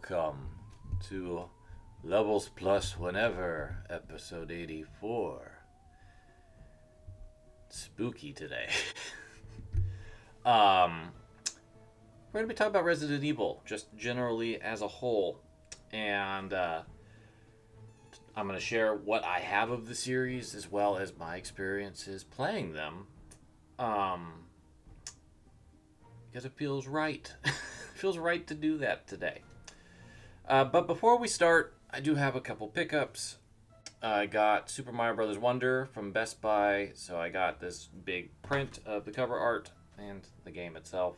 Welcome to LVLS Whenever, episode 84. Spooky today. We're going to be talking about Resident Evil, just generally as a whole. And I'm going to share what I have of the series, as well as my experiences playing them. Because it feels right. It feels right to do that today. But before we start, I do have a couple pickups. I got Super Mario Bros. Wonder from Best Buy, so I got this big print of the cover art and the game itself.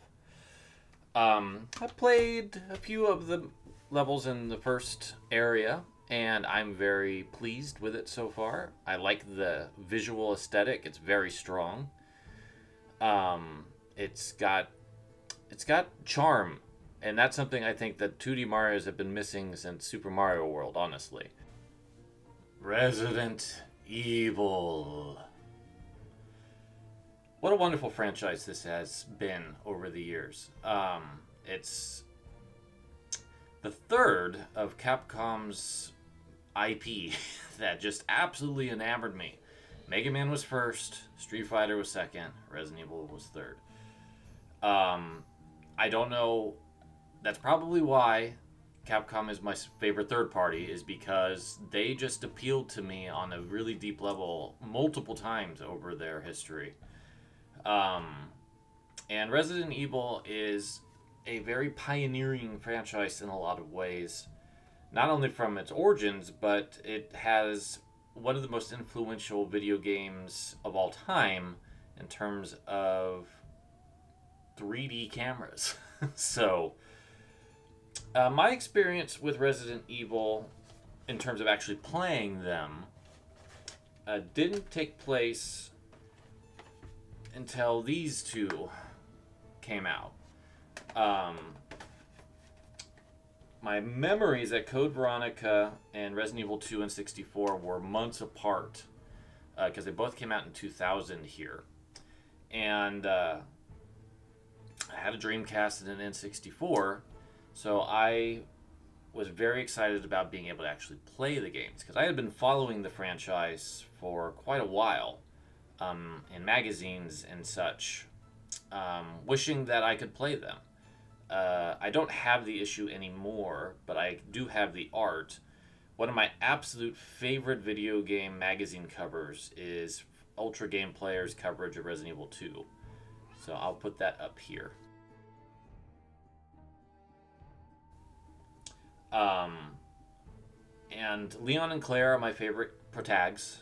I played a few of the levels in the first area, and I'm very pleased with it so far. I like the visual aesthetic. It's very strong. It's got charm. And that's something I think that 2D Marios have been missing since Super Mario World, honestly. Resident Evil. What a wonderful franchise this has been over the years. It's the third of Capcom's IP that just absolutely enamored me. Mega Man was first, Street Fighter was second, Resident Evil was third. I don't know. That's probably why Capcom is my favorite third party, is because they just appealed to me on a really deep level multiple times over their history. And Resident Evil is a very pioneering franchise in a lot of ways. Not only from its origins, but it has one of the most influential video games of all time in terms of 3D cameras. So, my experience with Resident Evil, in terms of actually playing them, didn't take place until these two came out. My memories at Code Veronica and Resident Evil 2 and 64 were months apart, because they both came out in 2000 here. And I had a Dreamcast and an N64, so I was very excited about being able to actually play the games, because I had been following the franchise for quite a while, in magazines and such, wishing that I could play them. I don't have the issue anymore, but I do have the art. One of my absolute favorite video game magazine covers is Ultra Game Player's coverage of Resident Evil 2. So I'll put that up here. And Leon and Claire are my favorite protags,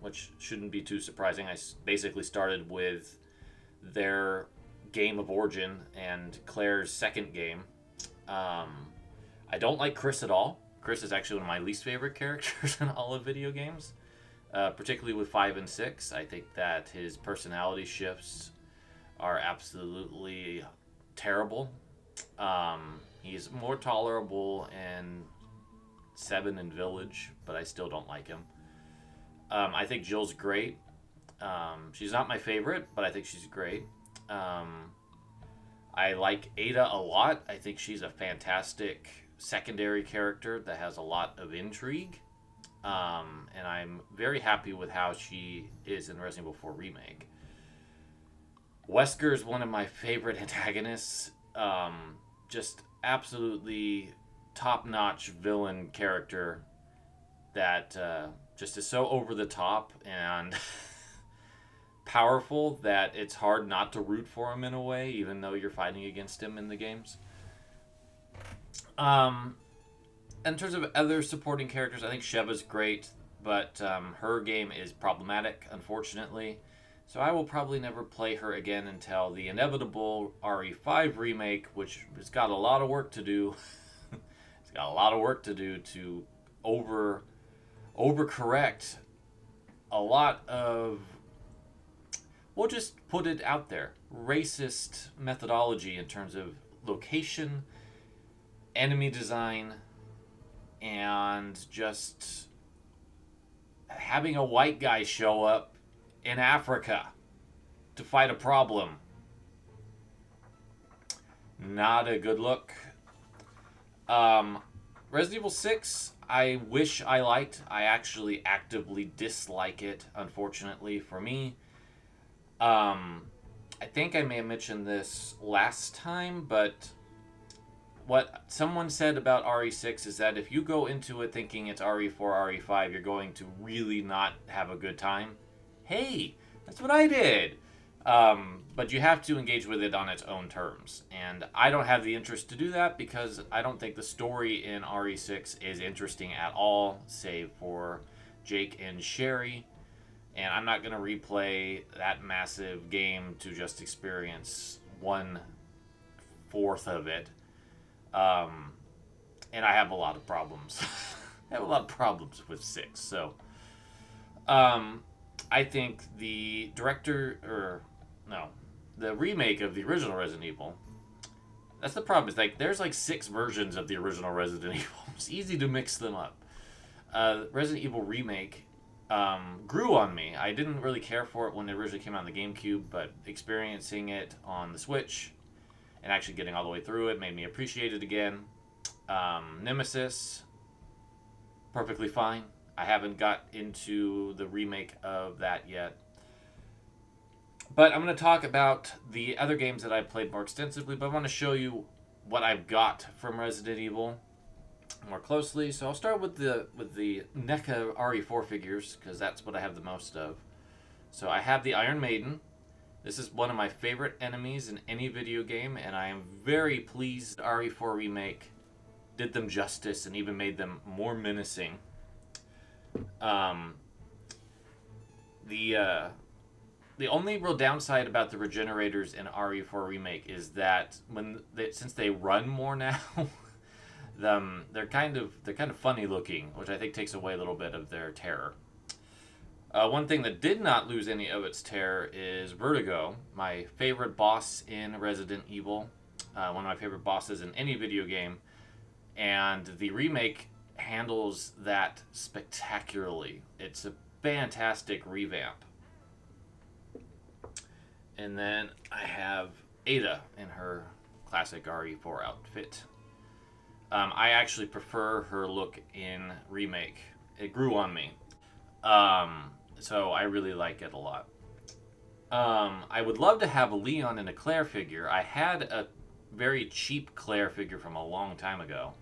which shouldn't be too surprising. I basically started with their game of origin and Claire's second game. I don't like Chris at all. Chris is actually one of my least favorite characters in all of video games, particularly with 5 and 6. I think that his personality shifts are absolutely terrible. He's more tolerable in 7 and Village, but I still don't like him. I think Jill's great. She's not my favorite, but I think she's great. I like Ada a lot. I think she's a fantastic secondary character that has a lot of intrigue. And I'm very happy with how she is in Resident Evil 4 Remake. Wesker is one of my favorite antagonists. Just absolutely top-notch villain character that just is so over the top and powerful that it's hard not to root for him in a way, even though you're fighting against him in the games. In terms of other supporting characters, I think Sheva's great, but her game is problematic, unfortunately. So I will probably never play her again until the inevitable RE5 remake, which has got a lot of work to do. It's got a lot of work to do to overcorrect a lot of, we'll just put it out there, racist methodology in terms of location, enemy design, and just having a white guy show up in Africa to fight a problem. Not a good look. Um, Resident Evil 6, I wish I liked. I actually actively dislike it, unfortunately, for me. I think I may have mentioned this last time, but what someone said about RE6 is that if you go into it thinking it's RE4, RE5, you're going to really not have a good time. Hey, that's what I did. But you have to engage with it on its own terms. And I don't have the interest to do that because I don't think the story in RE6 is interesting at all, save for Jake and Sherry. And I'm not going to replay that massive game to just experience 1/4 of it. And I have a lot of problems. I have a lot of problems with 6. So, I think the the remake of the original Resident Evil. That's the problem. Is like there's like 6 versions of the original Resident Evil. It's easy to mix them up. Resident Evil remake grew on me. I didn't really care for it when it originally came out on the GameCube, but experiencing it on the Switch and actually getting all the way through it made me appreciate it again. Nemesis, perfectly fine. I haven't got into the remake of that yet. But I'm going to talk about the other games that I've played more extensively, but I want to show you what I've got from Resident Evil more closely. So I'll start with the NECA RE4 figures, because that's what I have the most of. So I have the Iron Maiden. This is one of my favorite enemies in any video game, and I am very pleased RE4 Remake did them justice and even made them more menacing. The only real downside about the regenerators in RE4 Remake is that since they run more now, they're kind of funny looking, which I think takes away a little bit of their terror. One thing that did not lose any of its terror is Vertigo, my favorite boss in Resident Evil, one of my favorite bosses in any video game, and the remake handles that spectacularly. It's a fantastic revamp. And then I have Ada in her classic RE4 outfit. I actually prefer her look in remake. It grew on me. So I really like it a lot. I would love to have a Leon and a Claire figure. I had a very cheap Claire figure from a long time ago,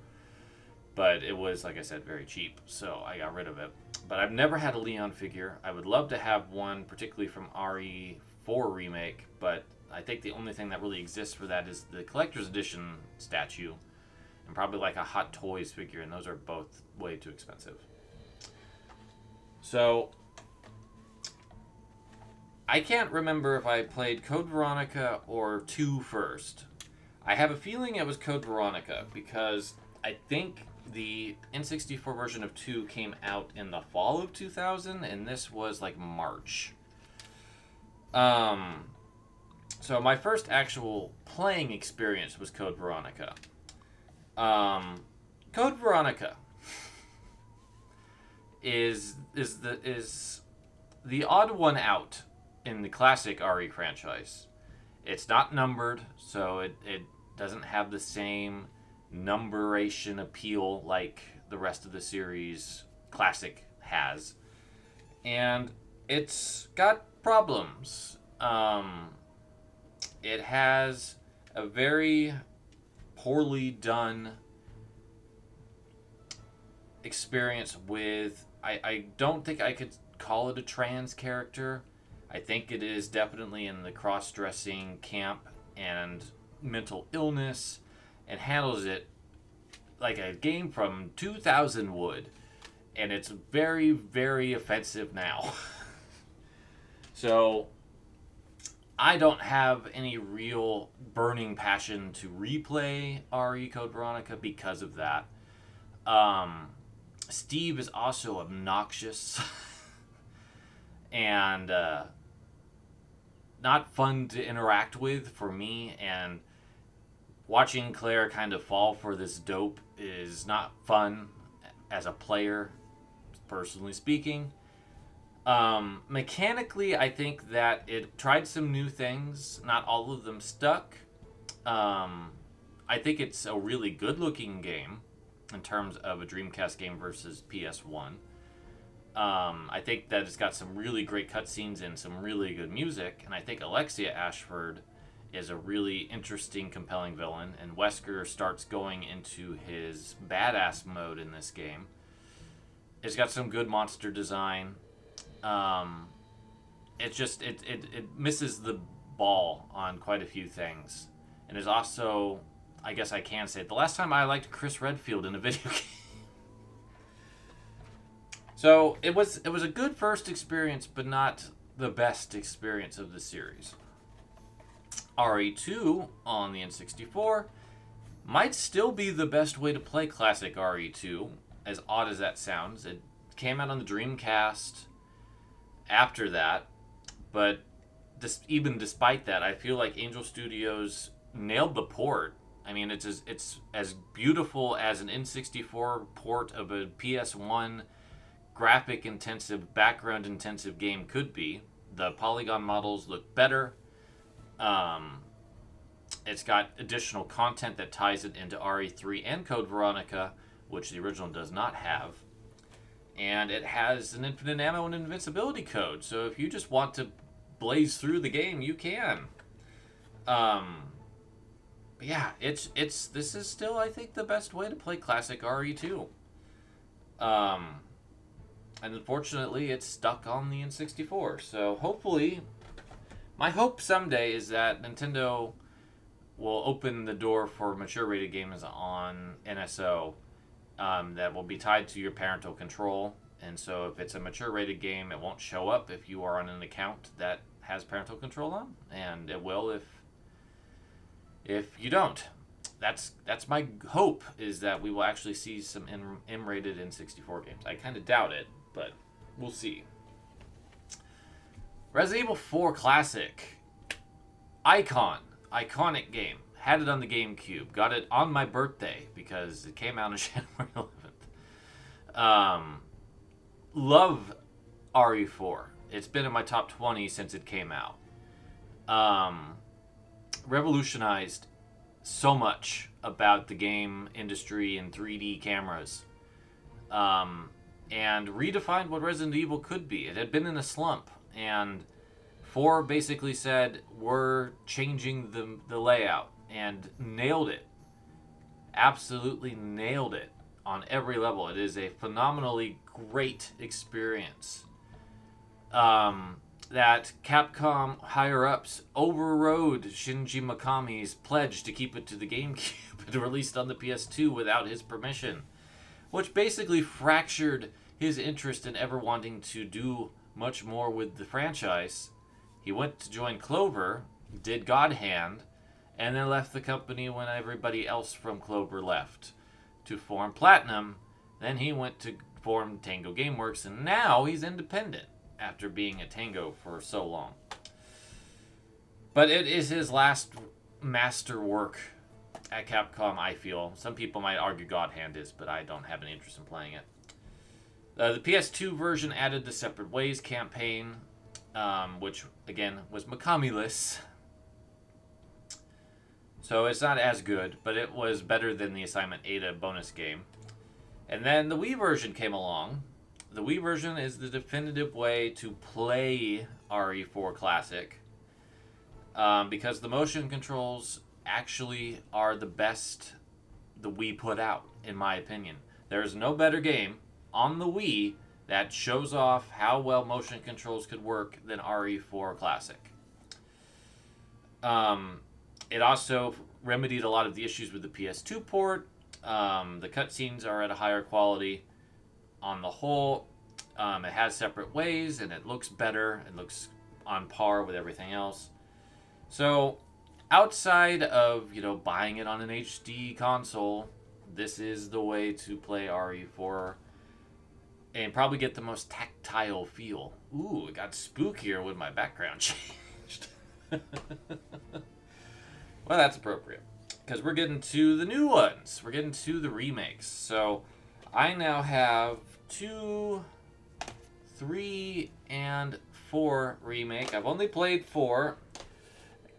but it was, like I said, very cheap, so I got rid of it. But I've never had a Leon figure. I would love to have one, particularly from RE4 Remake, but I think the only thing that really exists for that is the collector's edition statue, and probably like a Hot Toys figure, and those are both way too expensive. So I can't remember if I played Code Veronica or 2 first. I have a feeling it was Code Veronica because I think the N64 version of 2 came out in the fall of 2000, and this was like March. So my first actual playing experience was Code Veronica. Code Veronica is the odd one out in the classic RE franchise. It's not numbered, so it doesn't have the same numberation appeal like the rest of the series classic has. And it's got problems. It has a very poorly done experience with... I don't think I could call it a trans character. I think it is definitely in the cross-dressing camp and mental illness, and handles it like a game from 2000 would. And it's very, very offensive now. So I don't have any real burning passion to replay RE Code Veronica because of that. Steve is also obnoxious and not fun to interact with for me, and watching Claire kind of fall for this dope is not fun as a player, personally speaking. Mechanically, I think that it tried some new things. Not all of them stuck. I think it's a really good-looking game in terms of a Dreamcast game versus PS1. I think that it's got some really great cutscenes and some really good music, and I think Alexia Ashford is a really interesting, compelling villain, and Wesker starts going into his badass mode in this game. It's got some good monster design. It misses the ball on quite a few things, and is also, I guess I can say it, the last time I liked Chris Redfield in a video game. So it was a good first experience, but not the best experience of the series. RE2 on the N64 might still be the best way to play classic RE2, as odd as that sounds. It came out on the Dreamcast after that, but even despite that, I feel like Angel Studios nailed the port. I mean, it's as beautiful as an N64 port of a PS1 graphic-intensive, background-intensive game could be. The polygon models look better. It's got additional content that ties it into RE3 and Code Veronica, which the original does not have. And it has an infinite ammo and invincibility code, so if you just want to blaze through the game, you can. But yeah, this is still, I think, the best way to play classic RE2. And unfortunately, it's stuck on the N64. So hopefully, my hope someday is that Nintendo will open the door for mature rated games on NSO that will be tied to your parental control. And so if it's a mature rated game, it won't show up if you are on an account that has parental control on, and it will if you don't. That's my hope, is that we will actually see some M-rated N64 games. I kind of doubt it, but we'll see. Resident Evil 4 Classic. Iconic game. Had it on the GameCube. Got it on my birthday because it came out on January 11th. Love RE4. It's been in my top 20 since it came out. Revolutionized so much about the game industry and 3D cameras. And redefined what Resident Evil could be. It had been in a slump, and 4 basically said, we're changing the layout, and nailed it. Absolutely nailed it on every level. It is a phenomenally great experience. That Capcom higher-ups overrode Shinji Mikami's pledge to keep it to the GameCube and released on the PS2 without his permission, which basically fractured his interest in ever wanting to do much more with the franchise. He went to join Clover, did God Hand, and then left the company when everybody else from Clover left to form Platinum. Then he went to form Tango Gameworks, and now he's independent after being at Tango for so long. But it is his last masterwork at Capcom, I feel. Some people might argue God Hand is, but I don't have any interest in playing it. The PS2 version added the Separate Ways campaign, which, again, was Mikami-less. So it's not as good, but it was better than the Assignment Ada bonus game. And then the Wii version came along. The Wii version is the definitive way to play RE4 Classic, because the motion controls actually are the best the Wii put out, in my opinion. There's no better game on the Wii that shows off how well motion controls could work than RE4 Classic. It also remedied a lot of the issues with the PS2 port. The cutscenes are at a higher quality. On the whole, it has Separate Ways, and it looks better. It looks on par with everything else. So, outside of, buying it on an HD console, this is the way to play RE4 and probably get the most tactile feel. Ooh, it got spookier when my background changed. Well, that's appropriate, because we're getting to the new ones. We're getting to the remakes. So, I now have 2, 3, and 4 remake. I've only played 4,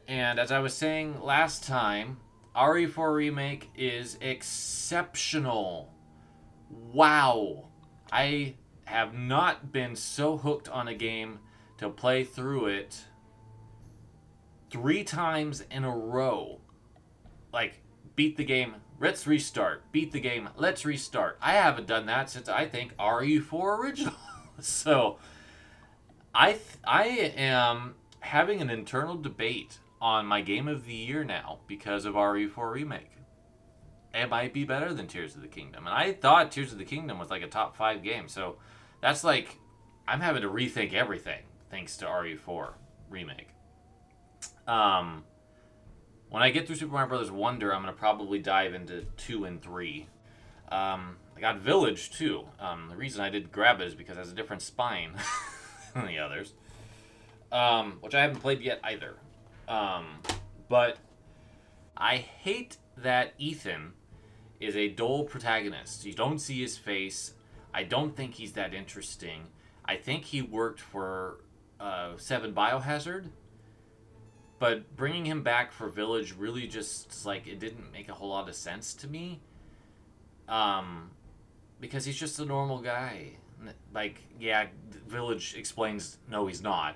and as I was saying last time, RE4 Remake is exceptional. Wow. I have not been so hooked on a game to play through it 3 times in a row. Like, beat the game, let's restart. Beat the game, let's restart. I haven't done that since, I think, RE4 Original. So, I am having an internal debate on my game of the year now because of RE4 Remake. It might be better than Tears of the Kingdom. And I thought Tears of the Kingdom was like a top 5 game. So that's like, I'm having to rethink everything thanks to RE4 Remake. When I get through Super Mario Bros. Wonder, I'm going to probably dive into 2 and 3. I got Village too. The reason I did grab it is because it has a different spine than the others. Which I haven't played yet either. But I hate that Ethan is a dull protagonist. You don't see his face. I don't think he's that interesting. I think he worked for 7 Biohazard. But bringing him back for Village really just, like, it didn't make a whole lot of sense to me. Because he's just a normal guy. Like, yeah, Village explains, no, he's not.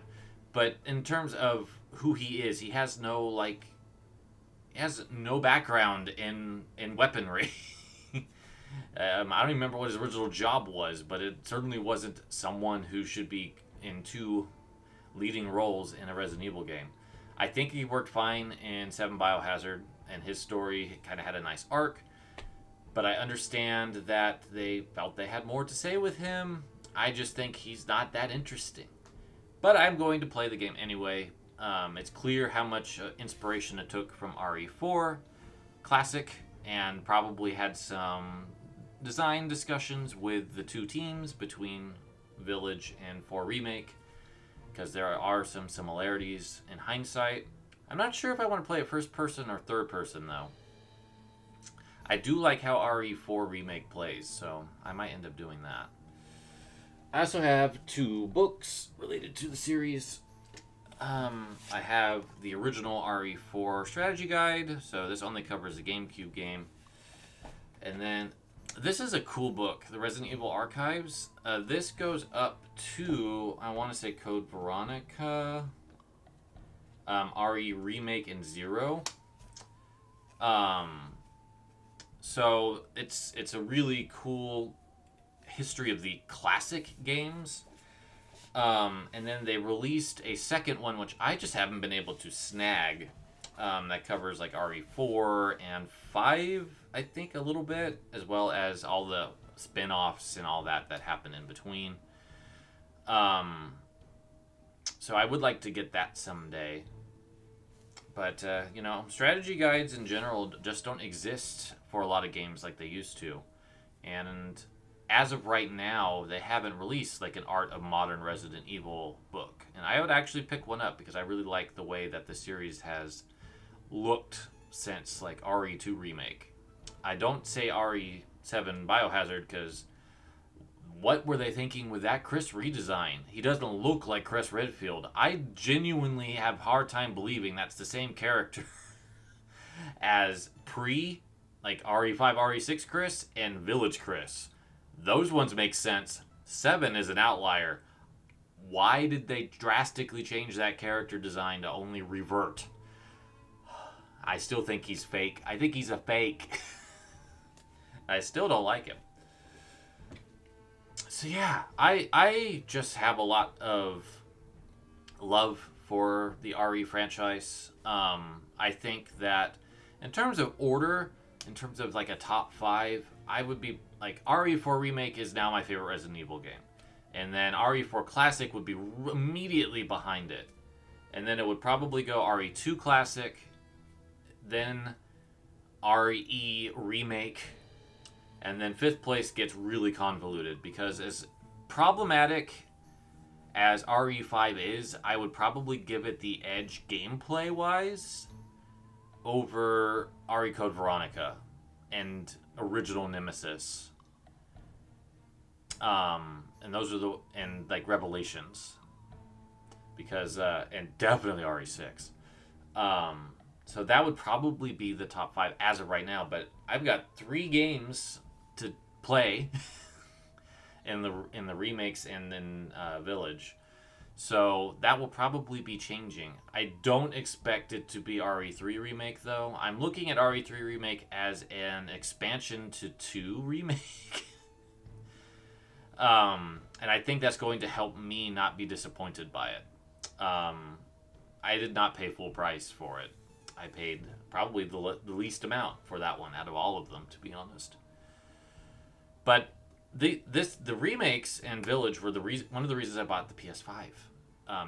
But in terms of who he is, he has no, like, he has no background in weaponry. I don't even remember what his original job was, but it certainly wasn't someone who should be in 2 leading roles in a Resident Evil game. I think he worked fine in 7 Biohazard, and his story kind of had a nice arc. But I understand that they felt they had more to say with him. I just think he's not that interesting. But I'm going to play the game anyway. It's clear how much inspiration it took from RE4 Classic, and probably had some design discussions with the 2 teams between Village and 4 Remake, because there are some similarities in hindsight. I'm not sure if I want to play it first person or third person though. I do like how RE4 Remake plays, so I might end up doing that. I also have 2 books related to the series. I have the original RE4 strategy guide, so this only covers the GameCube game. And then this is a cool book, the Resident Evil Archives. This goes up to, I want to say, Code Veronica, RE Remake, and 0. So it's a really cool history of the classic games. And then they released a second one, which I just haven't been able to snag, that covers like RE4 and 5, I think, a little bit, as well as all the spin-offs and all that happen in between. So I would like to get that someday. But, strategy guides in general just don't exist for a lot of games like they used to. And as of right now, they haven't released like an Art of Modern Resident Evil book. And I would actually pick one up because I really like the way that the series has looked since like RE2 Remake. I don't say RE7 Biohazard because what were they thinking with that Chris redesign? He doesn't look like Chris Redfield. I genuinely have a hard time believing that's the same character as like RE5, RE6 Chris and Village Chris. Those ones make sense. 7 is an outlier. Why did they drastically change that character design to only revert? I still think he's fake. I think he's a fake. I still don't like him. So yeah, I just have a lot of love for the RE franchise. I think that in terms of order, in terms of like a top 5, I would be like RE4 Remake is now my favorite Resident Evil game. And then RE4 Classic would be immediately behind it. And then it would probably go RE2 Classic, then RE Remake, and then 5th place gets really convoluted because as problematic as RE5 is, I would probably give it the edge gameplay-wise over RE Code Veronica and original Nemesis. And those are like Revelations. Because, and definitely RE6. So that would probably be the top 5 as of right now. But I've got 3 games to play in the remakes and in Village. So that will probably be changing. I don't expect it to be RE3 Remake, though. I'm looking at RE3 Remake as an expansion to 2 Remake. And I think that's going to help me not be disappointed by it. I did not pay full price for it. I paid probably the least amount for that one out of all of them, to be honest. But the remakes and Village were one of the reasons I bought the PS5.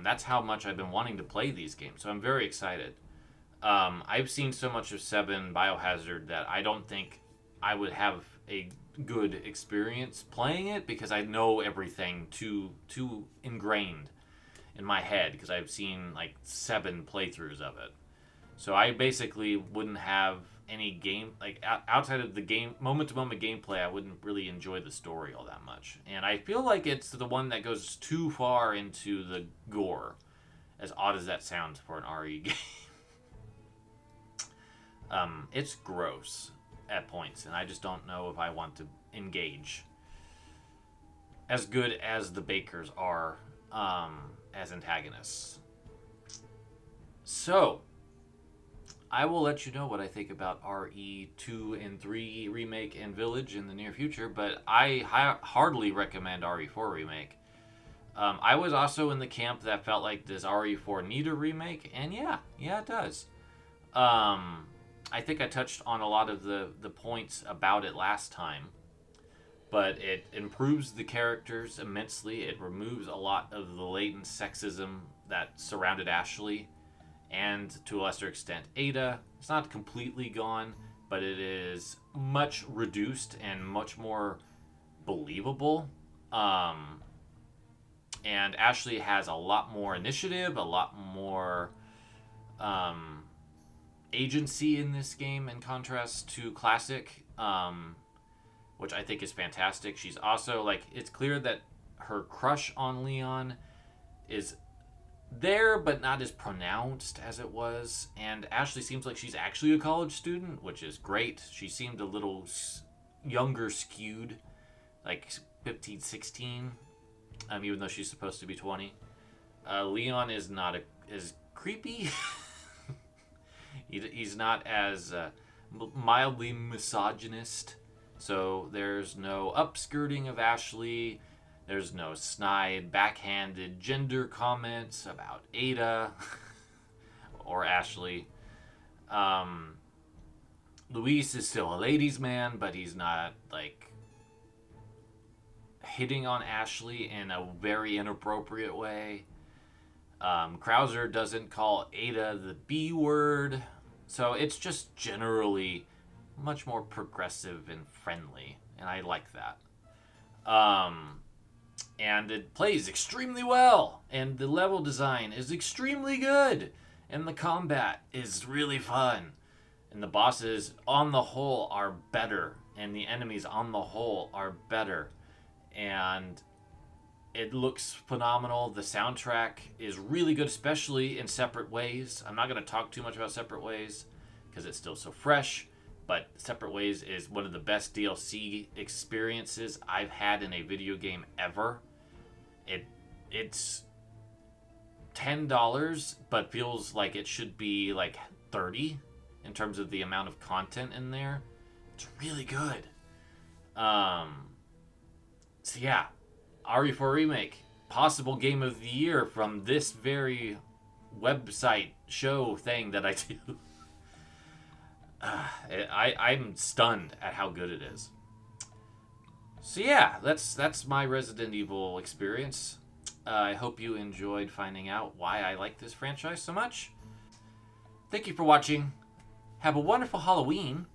That's how much I've been wanting to play these games, so I'm very excited. I've seen so much of 7 Biohazard that I don't think I would have a good experience playing it, because I know everything too ingrained in my head, because I've seen like 7 playthroughs of it. So I basically wouldn't have any game, like outside of the game moment-to-moment gameplay, I wouldn't really enjoy the story all that much. And I feel like it's the one that goes too far into the gore, as odd as that sounds for an RE game. It's gross at points, and I just don't know if I want to engage. As good as the Bakers are as antagonists. So I will let you know what I think about RE2 and 3 Remake and Village in the near future, but I hardly recommend RE4 Remake. I was also in the camp that felt like, does RE4 need a remake? And yeah, it does. I think I touched on a lot of the points about it last time, but it improves the characters immensely. It removes a lot of the latent sexism that surrounded Ashley, and to a lesser extent Ada. It's not completely gone, but it is much reduced and much more believable. And Ashley has a lot more initiative, a lot more agency in this game, in contrast to Classic, which I think is fantastic. She's also, like, it's clear that her crush on Leon is there, but not as pronounced as it was. And Ashley seems like she's actually a college student, which is great. She seemed a little younger skewed, like 15, 16, even though she's supposed to be 20. Leon is not as creepy. He's not as mildly misogynist. So there's no upskirting of Ashley. There's no snide, backhanded gender comments about Ada or Ashley. Luis is still a ladies' man, but he's not, like, hitting on Ashley in a very inappropriate way. Krauser doesn't call Ada the B word. So it's just generally much more progressive and friendly, and I like that. And it plays extremely well, and the level design is extremely good, and the combat is really fun, and the bosses on the whole are better, and the enemies on the whole are better, and it looks phenomenal. The soundtrack is really good, especially in Separate Ways. I'm not going to talk too much about Separate Ways because it's still so fresh, but Separate Ways is one of the best DLC experiences I've had in a video game ever. It's $10, but feels like it should be like $30 in terms of the amount of content in there. It's really good. So yeah, RE4 Remake, possible game of the year from this very website show thing that I do. I'm stunned at how good it is. So yeah, that's my Resident Evil experience. I hope you enjoyed finding out why I like this franchise so much. Thank you for watching. Have a wonderful Halloween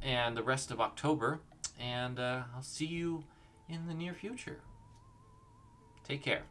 and the rest of October, and I'll see you in the near future. Take care.